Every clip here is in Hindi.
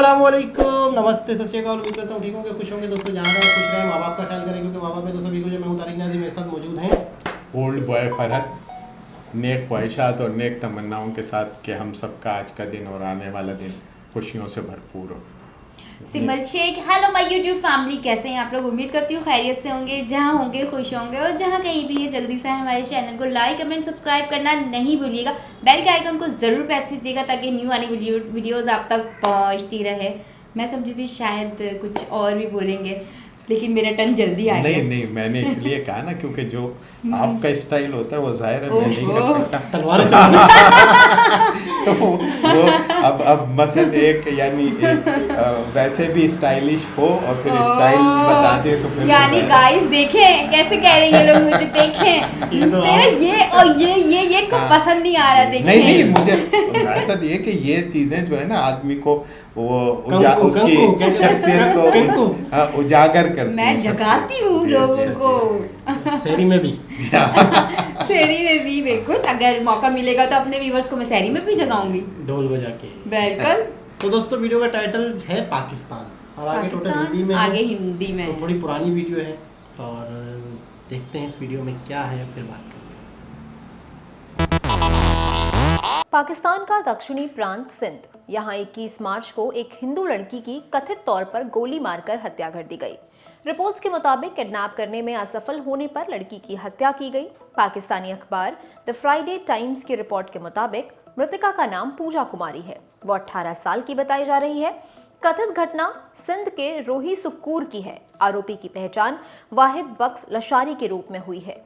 अस्सलामुअलैकुम, नमस्ते, सत श्री अकाल। उम्मीद करता हूँ ठीक होंगे, खुश होंगे दोस्तों। जहाँ रहें खुश रहें, माँ बाप का ख्याल करें, क्योंकि माँ बाप है तो सभी कुछ है। मैं हूँ तारिक नाज़ी, मेरे साथ मौजूद हैं ओल्ड बॉय फरहत, नेक ख्वाहिशात और नेक तमन्नाओं के साथ कि हम सबका आज का दिन और आने वाला दिन खुशियों से भरपूर हो। Simal Sheikh. Hello my YouTube family, कैसे हैं आप लोग? उम्मीद करती हूँ खैरियत से होंगे, जहाँ होंगे खुश होंगे, और जहाँ कहीं भी है जल्दी से हमारे चैनल को लाइक कमेंट सब्सक्राइब करना नहीं भूलिएगा। बेल के आइकन को ज़रूर प्रेस कीजिएगा ताकि न्यू आने वीडियोज़ आप तक पहुँचती रहे। मैं समझी थी शायद कुछ और भी बोलेंगे, लेकिन मेरा टर्न जल्दी आ गया। नहीं, मैंने इसलिए कहा ना क्योंकि जो आपका स्टाइल होता है वो जाहिर है मैं नहीं कर सकता। तलवार तो वो अब मसलन एक यानी वैसे भी स्टाइलिश हो और फिर स्टाइल बता दे तो फिर यानी गाइस देखें कैसे कह रहे हैं ये लोग, मुझे देखें मेरा ये और ये को पसंद नहीं आ रहा। देखें नहीं मुझे ऐसा ये कि ये चीजें जो है ना आदमी को वो उसकी शख्सियत को उजागर करती मैं जगाती हूँ लोगों को शहरी में भी शहरी में भी बिल्कुल। अगर मौका मिलेगा तो अपने व्यूवर्स को मैं शहरी में भी जगाऊंगी ढोल बजा के। बिल्कुल। तो दोस्तों वीडियो का टाइटल है पाकिस्तान और आगे टोटल हिंदी में, आगे हिंदी में तो थोड़ी पुरानी वीडियो है और देखते हैं इस वीडियो में क्या है, फिर बात करते हैं। पाकिस्तान का दक्षिणी प्रांत सिंध, यहाँ 21 मार्च को एक हिंदू लड़की की कथित तौर पर गोली मारकर हत्या कर दी गई। रिपोर्ट्स के मुताबिक किडनैप करने में असफल होने पर लड़की की हत्या की गई। पाकिस्तानी अखबार द फ्राइडे टाइम्स की रिपोर्ट के मुताबिक मृतका का नाम पूजा कुमारी है। वो 18 साल की बताई जा रही है। कथित घटना सिंध के रोही सुक्कूर की है। आरोपी की पहचान वाहिद बख्श लशारी के रूप में हुई है।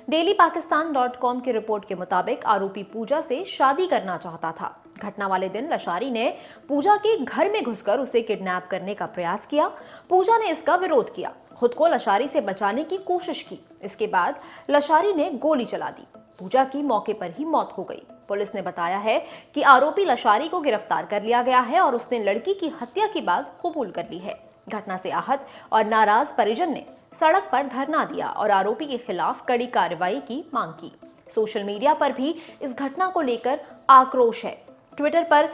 डेली पाकिस्तान.com की रिपोर्ट के मुताबिक आरोपी पूजा से शादी करना चाहता था। घटना वाले दिन लशारी ने पूजा के घर में घुसकर उसे किडनैप करने का प्रयास किया। पूजा ने इसका विरोध किया, खुद को लशारी से बचाने की कोशिश की। इसके बाद लशारी ने गोली चला दी। पूजा की मौके पर ही मौत हो गई। पुलिस ने बताया है कि आरोपी लशारी को गिरफ्तार कर लिया गया है और उसने लड़की की हत्या की बात कबूल कर ली है। घटना से आहत और नाराज परिजन ने सड़क पर धरना दिया और आरोपी के खिलाफ कड़ी कार्रवाई की मांग की। सोशल मीडिया पर भी इस घटना को लेकर आक्रोश है। ट्विटर पर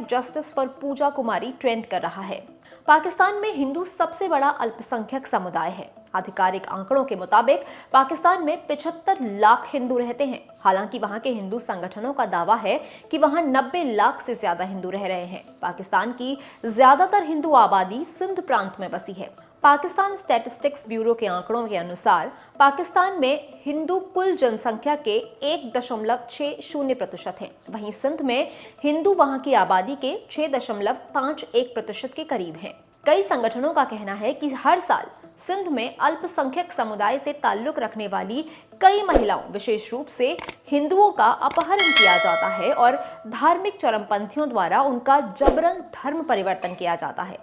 #justice for Puja Kumari trend कर रहा है। पाकिस्तान में हिंदू सबसे बड़ा अल्पसंख्यक समुदाय है। आधिकारिक आंकड़ों के मुताबिक पाकिस्तान में 75 लाख हिंदू रहते हैं। हालांकि वहां के हिंदू संगठनों का दावा है कि वहां 90 लाख से ज्यादा हिंदू रह रहे हैं। पाकिस्तान की ज्यादातर हिंदू आबादी सिंध प्रांत में बसी है। पाकिस्तान स्टैटिस्टिक्स ब्यूरो के आंकड़ों के अनुसार पाकिस्तान में हिंदू कुल जनसंख्या के 1.60% हैं। वहीं सिंध में हिंदू वहां की आबादी के 6.51% के करीब हैं। कई संगठनों का कहना है कि हर साल सिंध में अल्पसंख्यक समुदाय से ताल्लुक रखने वाली कई महिलाओं, विशेष रूप से हिंदुओं का अपहरण किया जाता है और धार्मिक चरमपंथियों द्वारा उनका जबरन धर्म परिवर्तन किया जाता है।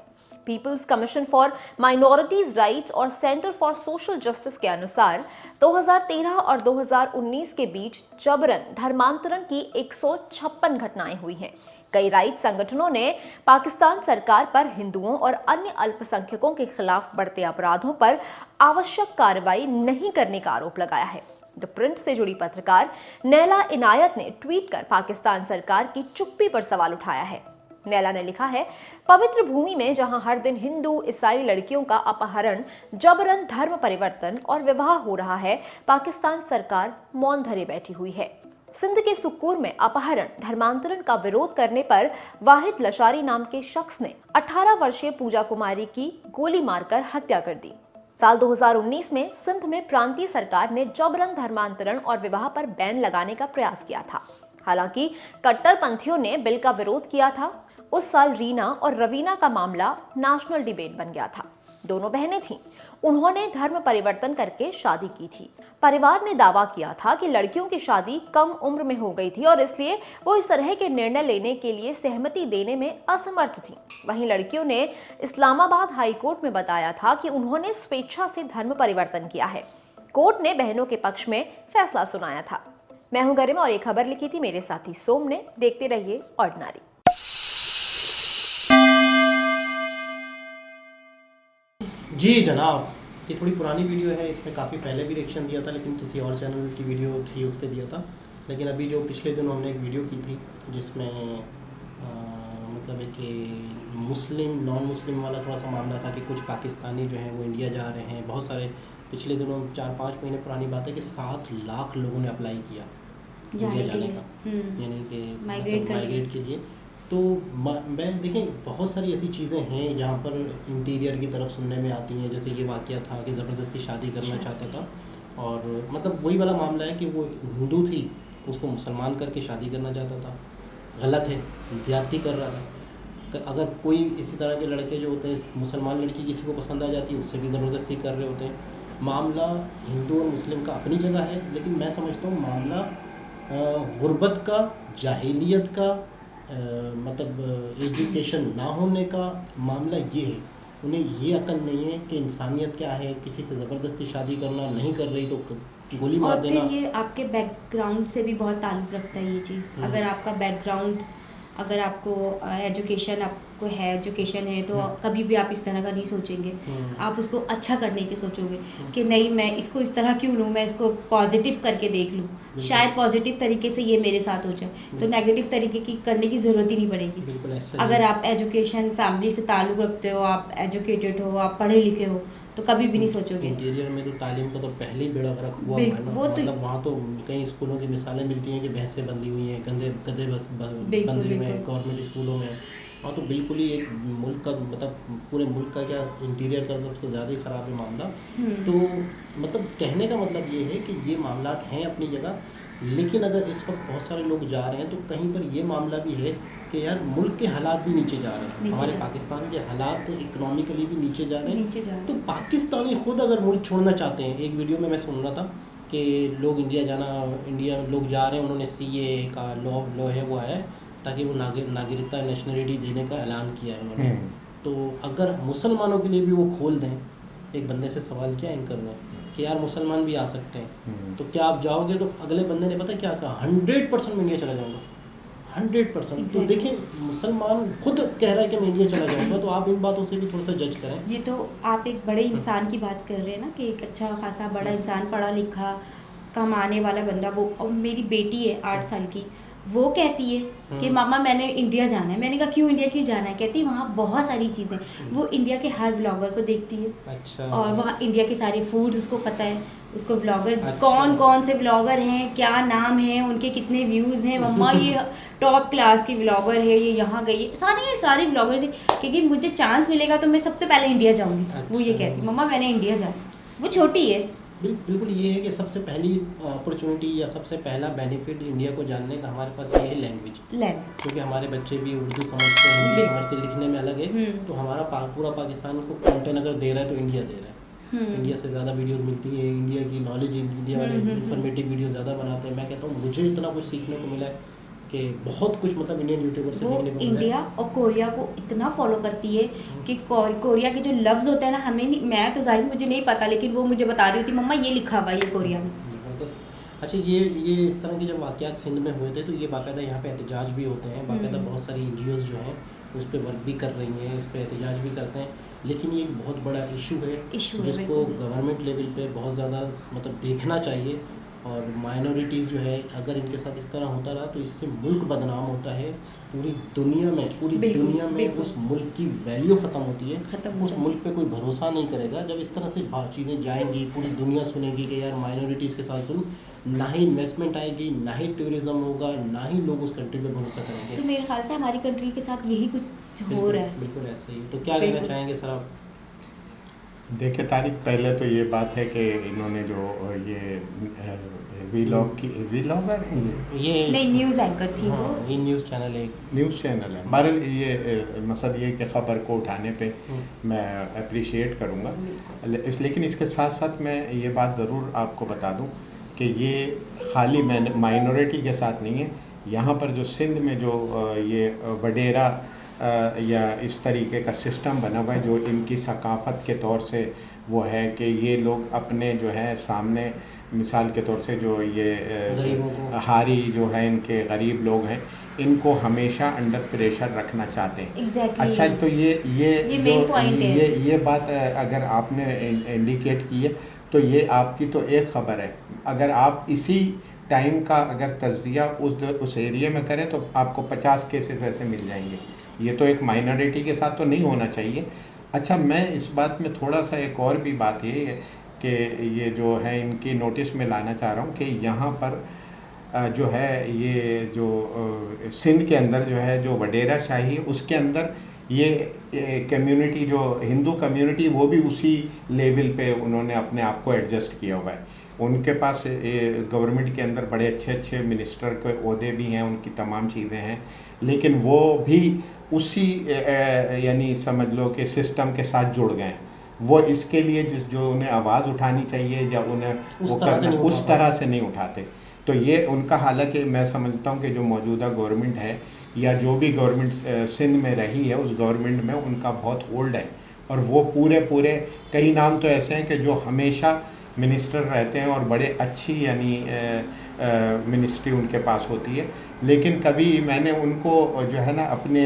People's commission for minorities rights और सेंटर फॉर सोशल जस्टिस के अनुसार 2013 और 2019 के बीच जबरन धर्मांतरण की 156 घटनाएं हुई हैं। कई राइट संगठनों ने पाकिस्तान सरकार पर हिंदुओं और अन्य अल्पसंख्यकों के खिलाफ बढ़ते अपराधों पर आवश्यक कार्रवाई नहीं करने का आरोप लगाया है। द प्रिंट से जुड़ी पत्रकार नैला इनायत ने ट्वीट कर पाकिस्तान सरकार की चुप्पी पर सवाल उठाया है। नैला ने लिखा है, पवित्र भूमि में जहां हर दिन हिंदू ईसाई लड़कियों का अपहरण, जबरन धर्म परिवर्तन और विवाह हो रहा है, पाकिस्तान सरकार मौन धरे बैठी हुई है। सिंध के सुक्कूर में अपहरण, धर्मांतरण का विरोध करने पर वाहिद लशारी नाम के शख्स ने 18 वर्षीय पूजा कुमारी की गोली मारकर हत्या कर दी। साल 2019 में सिंध में प्रांतीय सरकार ने जबरन धर्मांतरण और विवाह पर बैन लगाने का प्रयास किया था। हालांकि कट्टरपंथियों ने बिल का विरोध किया था। उस साल रीना और रवीना का मामला नेशनल डिबेट बन गया था। दोनों बहनें थीं। उन्होंने धर्म परिवर्तन करके शादी की थी। परिवार ने दावा किया था कि लड़कियों की शादी कम उम्र में हो गई थी और इसलिए वो इस तरह के निर्णय लेने के लिए सहमति देने में असमर्थ थी। वहीं लड़कियों ने इस्लामाबाद हाई कोर्ट में बताया था कि उन्होंने स्वेच्छा से धर्म परिवर्तन किया है। कोर्ट ने बहनों के पक्ष में फैसला सुनाया था। मैं हूं गरिमा और ये खबर लिखी थी मेरे साथी सोम ने। देखते रहिए ऑर्डिनरी। जी जनाब, ये थोड़ी पुरानी वीडियो है, इसमें काफ़ी पहले भी रिएक्शन दिया था, लेकिन किसी और चैनल की वीडियो थी उस पर दिया था। लेकिन अभी जो पिछले दिनों हमने एक वीडियो की थी जिसमें मतलब है कि मुस्लिम नॉन मुस्लिम वाला थोड़ा सा मामला था कि कुछ पाकिस्तानी जो हैं वो इंडिया जा रहे हैं। बहुत सारे पिछले दिनों 4-5 महीने पुरानी बात है कि 7 लाख लोगों ने अप्लाई किया इंडिया जाने का, यानी कि माइग्रेट के लिए। तो मैं देखें बहुत सारी ऐसी चीज़ें हैं जहाँ पर इंटीरियर की तरफ सुनने में आती हैं। जैसे ये वाक़या था कि ज़बरदस्ती शादी करना चाहता था, और मतलब वही वाला मामला है कि वो हिंदू थी, उसको मुसलमान करके शादी करना चाहता था। गलत है, ज़्यादती कर रहा था। अगर कोई इसी तरह के लड़के जो होते हैं, मुसलमान लड़की किसी को पसंद आ जाती है, उससे भी ज़बरदस्ती कर रहे होते हैं। मामला हिंदू और मुस्लिम का अपनी जगह है, लेकिन मैं समझता हूँ मामला गुर्बत का, जाहिलियत का, मतलब एजुकेशन ना होने का मामला ये है। उन्हें ये अकल नहीं है कि इंसानियत क्या है। किसी से ज़बरदस्ती शादी करना, नहीं कर रही तो गोली मार देना। और फिर ये आपके बैकग्राउंड से भी बहुत ताल्लुक़ रखता है ये चीज़। अगर आपका बैकग्राउंड, अगर आपको एजुकेशन है तो कभी भी आप इस तरह का नहीं सोचेंगे। आप उसको अच्छा करने की सोचोगे कि नहीं, मैं इसको इस तरह क्यों लूँ, मैं इसको पॉजिटिव करके देख लूँ, शायद पॉजिटिव तरीके से ये मेरे साथ हो जाए, तो नेगेटिव तरीके की करने की ज़रूरत ही नहीं पड़ेगी। अगर आप एजुकेशन फैमिली से ताल्लुक़ रखते हो, आप एजुकेटेड हो, आप पढ़े लिखे हो, तो कभी भी नहीं सोचोगे। इंटीरियर में तो तालीम का तो पहले ही बेड़ा गर्क हुआ है ना। वो मतलब वहाँ तो कई स्कूलों की मिसालें मिलती हैं कि भैंसें बंधी हुई हैं, गधे बस बंधे हुए हैं गवर्नमेंट स्कूलों में। हाँ, तो बिल्कुल ही एक मुल्क का, मतलब पूरे मुल्क का क्या, इंटीरियर का तरफ तो ज़्यादा ही ख़राब है मामला। तो मतलब कहने का मतलब ये है कि ये मामलात हैं अपनी जगह, लेकिन अगर इस वक्त बहुत सारे लोग जा रहे हैं तो कहीं पर ये मामला भी है कि यार मुल्क के हालात भी नीचे जा रहे हैं। हमारे पाकिस्तान के हालात इकोनॉमिकली भी नीचे जा रहे हैं। तो पाकिस्तानी खुद अगर मुल्क छोड़ना चाहते हैं, एक वीडियो में मैं सुन रहा था कि लोग इंडिया लोग जा रहे हैं, उन्होंने CA का लॉ है वो है, ताकि वो नागरिकता नेशनलिटी देने का ऐलान किया है उन्होंने। तो अगर मुसलमानों के लिए भी वो खोल दें, एक बंदे से सवाल किया एंकर ने कि यार मुसलमान भी आ सकते हैं, तो क्या आप जाओगे? तो अगले बंदे ने पता क्या कहा, 100% मैं इंडिया चला जाऊँगा, 100%। तो देखिए मुसलमान खुद कह रहा है कि मैं इंडिया चला जाऊँगा, तो आप इन बातों से भी थोड़ा सा जज करें। ये तो आप एक बड़े इंसान की बात कर रहे हैं ना, कि एक अच्छा खासा बड़ा इंसान, पढ़ा लिखा, कमाने वाला बंदा। वो, और मेरी बेटी है 8 साल की, वो कहती है कि मामा मैंने इंडिया जाना है। मैंने कहा क्यों इंडिया क्यों जाना है? कहती है वहाँ बहुत सारी चीज़ें, वो इंडिया के हर व्लॉगर को देखती है। अच्छा। और वहाँ इंडिया के सारे फूड्स उसको पता है, उसको व्लॉगर कौन से व्लॉगर हैं, क्या नाम है उनके, कितने व्यूज़ हैं, मम्मा ये टॉप क्लास की व्लॉगर है, ये यहाँ गई, सारे व्लॉगर्स हैं, क्योंकि मुझे चांस मिलेगा तो मैं सबसे पहले इंडिया जाऊँगी। वो ये कहती, मम्मा मैंने इंडिया जाना। वो छोटी है। बिल्कुल ये है कि सबसे पहली अपॉर्चुनिटी या सबसे पहला बेनिफिट इंडिया को जानने का हमारे पास ये है लैंग्वेज, क्योंकि हमारे बच्चे भी उर्दू समझते हैं, हिंदी समझते, लिखने में अलग है। तो हमारा पूरा पाकिस्तान को कंटेंट अगर दे रहा है तो इंडिया दे रहा है। इंडिया से ज़्यादा वीडियोस मिलती है, इंडिया की नॉलेज, इंडिया वाले इन्फॉर्मेटिव वीडियो ज़्यादा बनाते हैं। मैं कहता हूँ मुझे इतना कुछ सीखने को मिला है कि बहुत कुछ, मतलब इंडियन यूट्यूबर से सीखने को मिला है। इंडिया और कोरिया को इतना फॉलो करती है कि कोरिया के जो लफ्ज़ होते हैं ना, हमें नहीं, मैं तो जाहिर मुझे नहीं पता, लेकिन वो मुझे बता रही थी, मम्मा ये लिखा हुआ है कोरिया में। अच्छा, ये इस तरह के जब वाक़यात सिंध में हुए थे तो ये बाकायदा यहाँ पे एहतजाज भी होते हैं, बाकायदा बहुत सारी NGOs जो हैं उस पर वर्क भी कर रही हैं, इस पर एहतजाज भी करते हैं। लेकिन ये एक बहुत बड़ा इशू है जिसको गवर्नमेंट लेवल पे बहुत ज़्यादा मतलब देखना चाहिए। और माइनॉरिटीज़ जो है, अगर इनके साथ इस तरह होता रहा तो इससे मुल्क बदनाम होता है पूरी दुनिया में उस मुल्क की वैल्यू ख़त्म होती है। उस मुल्क पे कोई भरोसा नहीं करेगा जब इस तरह से चीज़ें जाएंगी। पूरी दुनिया सुनेगी कि यार माइनॉरिटीज़ के साथ ना ही इन्वेस्टमेंट आएगी, ना ही टूरिज़्म होगा, ना ही लोग उस कंट्री पे भरोसा करेंगे। तो मेरे ख्याल से हमारी कंट्री के साथ यही कुछ हो रहा है। बिल्कुल ऐसा ही। तो क्या कहना चाहेंगे सर आप? देखिए तारिक, पहले तो ये बात है कि इन्होंने जो ये व्लॉगर ये नहीं, न्यूज़ एंकर थी वो, ये न्यूज़ चैनल है, न्यूज़ चैनल है। बहरहाल ये मकसद ये कि ख़बर को उठाने पे मैं अप्रिशिएट करूँगा। लेकिन इसके साथ साथ मैं ये बात ज़रूर आपको बता दूँ कि ये खाली माइनॉरिटी के साथ नहीं है। यहाँ पर जो सिंध में जो ये वडेरा या इस तरीके का सिस्टम बना हुआ है, जो इनकी सकाफ़त के तौर से वो है कि ये लोग अपने जो है सामने, मिसाल के तौर से जो ये हारी जो है, इनके गरीब लोग हैं, इनको हमेशा अंडर प्रेशर रखना चाहते हैं। exactly. अच्छा, तो ये बात अगर आपने इंडिकेट की है तो ये आपकी तो एक ख़बर है। अगर आप इसी टाइम का अगर तज्जिया उस एरिया में करें तो आपको 50 केसेस ऐसे मिल जाएंगे ये तो एक माइनॉरिटी के साथ तो नहीं होना चाहिए। अच्छा, मैं इस बात में थोड़ा सा एक और भी बात ये है कि ये जो है इनकी नोटिस में लाना चाह रहा हूँ कि यहाँ पर जो है ये जो सिंध के अंदर जो है जो वडेरा शाही उसके अंदर ये कम्युनिटी जो हिंदू कम्युनिटी वो भी उसी लेवल पे उन्होंने अपने आप को एडजस्ट किया हुआ है। उनके पास गवर्नमेंट के अंदर बड़े अच्छे अच्छे मिनिस्टर के ओहदे भी हैं, उनकी तमाम चीज़ें हैं, लेकिन वो भी उसी यानी समझ लो कि सिस्टम के साथ जुड़ गए हैं। वो इसके लिए जो उन्हें आवाज़ उठानी चाहिए या उन्हें वो करना उस तरह से नहीं उठाते। तो ये उनका, हालांकि मैं समझता हूँ कि जो मौजूदा गवर्नमेंट है या जो भी गवर्नमेंट सिंध में रही है उस गवर्नमेंट में उनका बहुत होल्ड है और वो पूरे कई नाम तो ऐसे हैं कि जो हमेशा मिनिस्टर रहते हैं और बड़े अच्छी यानी मिनिस्ट्री उनके पास होती है, लेकिन कभी मैंने उनको जो है ना अपने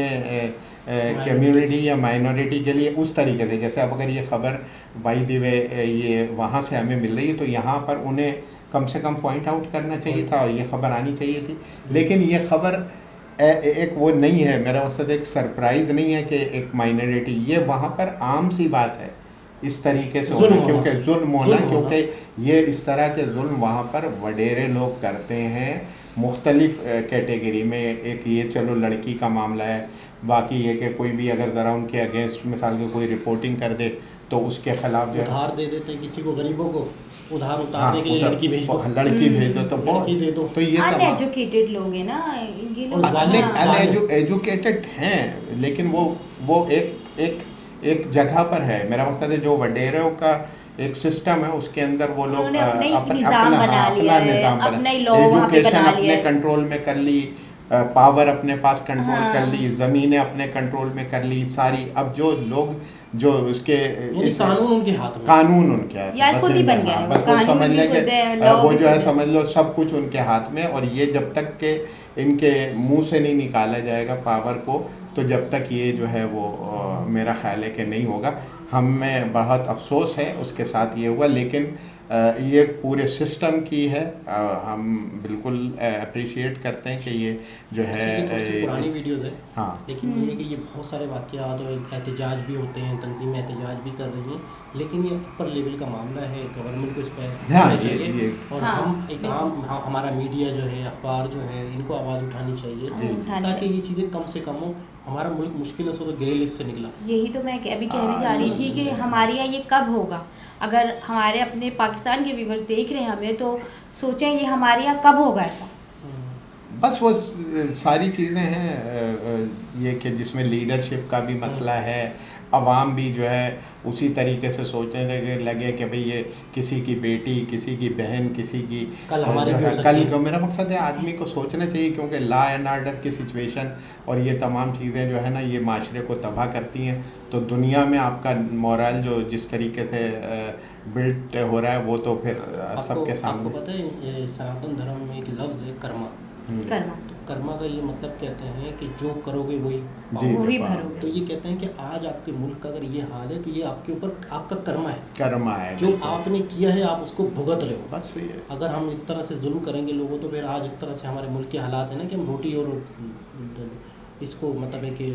कम्युनिटी या माइनॉरिटी के लिए उस तरीके से, जैसे अब अगर ये ख़बर बाई द वे ये वहाँ से हमें मिल रही है तो यहाँ पर उन्हें कम से कम पॉइंट आउट करना चाहिए था और ये ख़बर आनी चाहिए थी। लेकिन ये ख़बर एक वो नहीं है, मेरा मकसद एक सरप्राइज़ नहीं है कि एक माइनॉरिटी, ये वहाँ पर आम सी बात है इस तरीके से होना, क्योंकि जुल्म होना, क्योंकि ये इस तरह के जुल्म वहाँ पर वडेरे लोग करते हैं मुख्तलिफ कैटेगरी में। एक ये चलो लड़की का मामला है, बाकी ये कि कोई भी अगर ज़रा उनके अगेंस्ट मिसाल के कोई रिपोर्टिंग कर दे तो उसके खिलाफ जो उधार दे देते हैं किसी को, गरीबों को उधार उतारने के लिए लड़की भेज दो, लड़की भेज दो, तो लड़की दे दो। तो ये अनएजुकेटेड लोग हैं ना ये लोग, एजुकेटेड हैं, लेकिन वो एक जगह पर है। मेरा मकसद है जो वडेरों का एक सिस्टम है उसके अंदर वो लोग एजुकेशन अपने कंट्रोल में कर ली, पावर अपने पास कंट्रोल कर ली, ज़मीनें अपने कंट्रोल में कर ली सारी। अब जो लोग जो उसके कानून उनके हाथ में, कानून उनके हाथ यार खुद ही बन गया है, बस वो समझ लें कि वो जो है समझ लो सब कुछ उनके हाथ में। और ये जब तक के इनके मुंह से नहीं निकाला जाएगा पावर को, तो जब तक ये जो है वो मेरा ख्याल है कि नहीं होगा। हमें बहुत अफसोस है उसके साथ ये हुआ, लेकिन ये पूरे सिस्टम की है, हम बिल्कुल अप्रिशिएट करते हैं कि ये जो है पुरानी वीडियोज़ है। हाँ, लेकिन ये कि ये बहुत सारे वाक़यात और एहतजाज भी होते हैं, तंजीमें एहतजाज भी कर रही हैं, लेकिन ये अपर लेवल का मामला है, गवर्नमेंट को इस पर ध्यान चाहिए और हम एक आम हमारा मीडिया जो है, अखबार जो है, इनको आवाज़ उठानी चाहिए ताकि ये चीज़ें कम से कम हो। हमारा मुल्क मुश्किलों से तो ग्रे लिस्ट से निकला। यही तो मैं अभी कहने जा रही थी कि हमारे यहाँ ये कब होगा। अगर हमारे अपने पाकिस्तान के व्यूवर्स देख रहे हैं हमें, तो सोचें ये हमारे यहाँ कब होगा ऐसा। बस वो सारी चीज़ें हैं ये कि जिसमें लीडरशिप का भी मसला है, अवाम भी जो है उसी तरीके से सोचने लगे कि भाई ये किसी की बेटी, किसी की बहन, किसी की कल हमारे कल को। मेरा मकसद है आदमी को सोचना चाहिए, क्योंकि लॉ एंड ऑर्डर की सिचुएशन और ये तमाम चीज़ें जो है ना ये माशरे को तबाह करती हैं। तो दुनिया में आपका मोरल जो जिस तरीके से बिल्ट हो रहा है वो तो फिर सबके सामने। आपको पता है सनातन धर्म में एक लफ्ज़ है कर्मा। कर्मा का ये मतलब कहते हैं कि जो करोगे वही भरोगे। तो ये कहते हैं कि आज आपके मुल्क का अगर ये हाल है तो ये आपके ऊपर आपका कर्मा है जो आपने किया है, आप उसको भुगत रहे हो। बस ये अगर हम इस तरह से जुल्म करेंगे लोगों, तो फिर आज इस तरह से हमारे मुल्क के हालात है ना कि हम रोटी और इसको मतलब है कि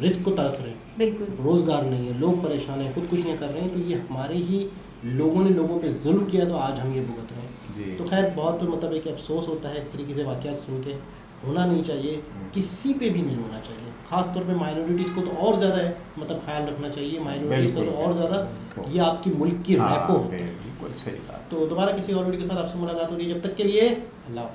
रिस्क को तरस रहे हैं, बिल्कुल रोज़गार नहीं है, लोग परेशान हैं, खुद कुछ नहीं कर रहे हैं। तो ये हमारे ही लोगों ने लोगों पे जुल्म किया, तो आज हम ये भुगत रहे हैं। तो खैर बहुत मतलब एक अफसोस होता है इस तरीके से वाक़यात सुन के। होना नहीं चाहिए, किसी पे भी नहीं होना चाहिए, ख़ास तौर पे माइनॉरिटीज़ को तो और ज़्यादा है मतलब ख्याल रखना चाहिए। माइनॉरिटीज़ को तो और ज़्यादा, ये आपकी मुल्क की रैपो है। बिल्कुल सही बात। तो दोबारा किसी और वीडियो के साथ आपसे मुलाकात होगी, जब तक के लिए अल्लाह।